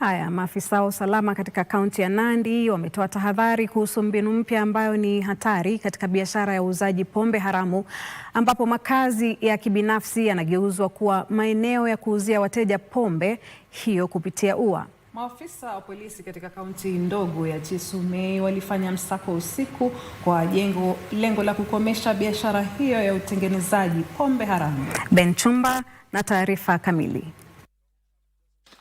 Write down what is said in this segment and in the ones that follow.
Haya, maafisa wa usalama katika kaunti ya Nandi wametoa tahadhari kuhusu mbinu mpya ambayo ni hatari katika biashara ya uuzaji pombe haramu, ambapo makazi ya kibinafsi yanageuzwa kuwa maeneo ya kuuzia wateja pombe hiyo kupitia ua. Maafisa wa polisi katika kaunti ndogo ya Kisumei walifanya msako usiku kwa lengo la kukomesha biashara hiyo ya utengenezaji pombe haramu. Ben Chumba na taarifa kamili.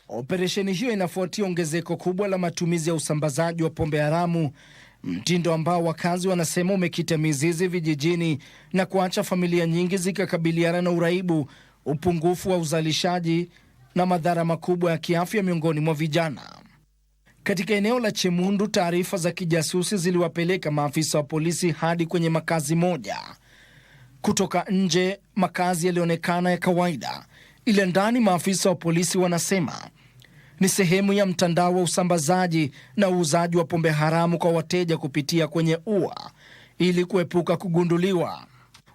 Operesheni hiyo inafuatia ongezeko kubwa la matumizi ya usambazaji wa pombe haramu, mtindo ambao wakazi wanasema umekita mizizi vijijini na kuacha familia nyingi zikakabiliana na uraibu, upungufu wa uzalishaji na madhara makubwa ya kiafya miongoni mwa vijana. Katika eneo la Chemundu, taarifa za kijasusi ziliwapeleka maafisa wa polisi hadi kwenye makazi moja. Kutoka nje, makazi yalionekana ya kawaida, ila ndani maafisa wa polisi wanasema ni sehemu ya mtandao wa usambazaji na uuzaji wa pombe haramu kwa wateja kupitia kwenye ua ili kuepuka kugunduliwa.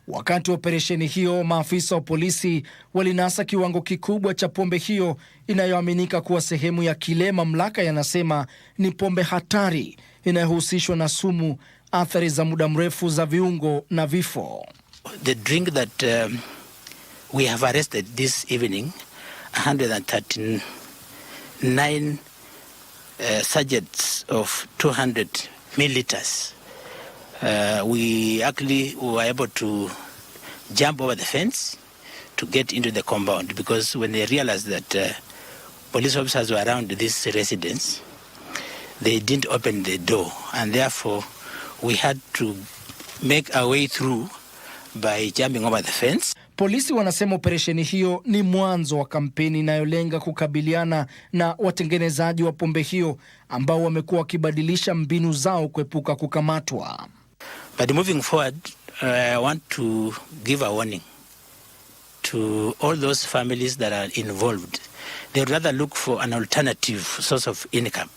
Wakati wa operesheni hiyo, maafisa wa polisi walinasa kiwango kikubwa cha pombe hiyo inayoaminika kuwa sehemu ya kile mamlaka yanasema ni pombe hatari inayohusishwa na sumu, athari za muda mrefu za viungo na vifo. The drink that we have arrested this evening, 139 sachets of 200 milliliters. We actually were able to jump over the fence to get into the compound, because when they realized that police officers were around this residence, they didn't open the door, and therefore we had to make our way through by jumping over the fence. Polisi wanasema operesheni hiyo ni mwanzo wa kampeni inayolenga kukabiliana na watengenezaji wa pombe hiyo ambao wamekuwa wakibadilisha mbinu zao kuepuka kukamatwa. But moving forward, I want to give a warning to all those families that are involved. They would rather look for an alternative source of income,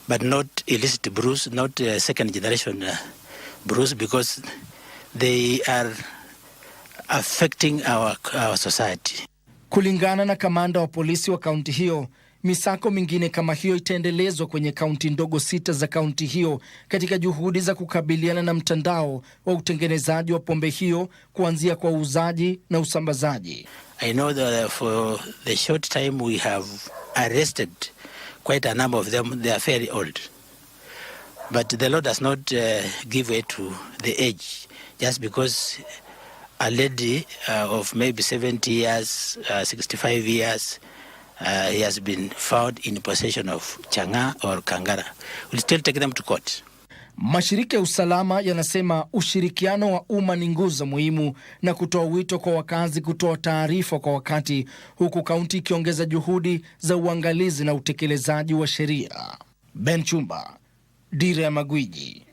but not illicit brews, not second generation brews, because they are affecting our society. Kulingana na kamanda wa polisi wa kaunti hiyo, misako mingine kama hiyo itaendelezwa kwenye kaunti ndogo 6 za kaunti hiyo katika juhudi za kukabiliana na mtandao wa utengenezaji wa pombe hiyo kuanzia kwa uuzaji na usambazaji. I know that for the short time we have arrested quite a number of them. They are fairly old. But the law does not give way to the age, just because a lady of maybe 70 years, 65 years, he has been found in possession of changa or kangara. We'll still take them to court. Mashirika ya usalama yanasema ushirikiano wa umma ni nguzo muhimu na kutoa wito kwa wakazi kutoa taarifa kwa wakati, huku kaunti ikiongeza juhudi za uangalizi na utekelezaji wa sheria. Ben Chumba, Dira ya Magwiji.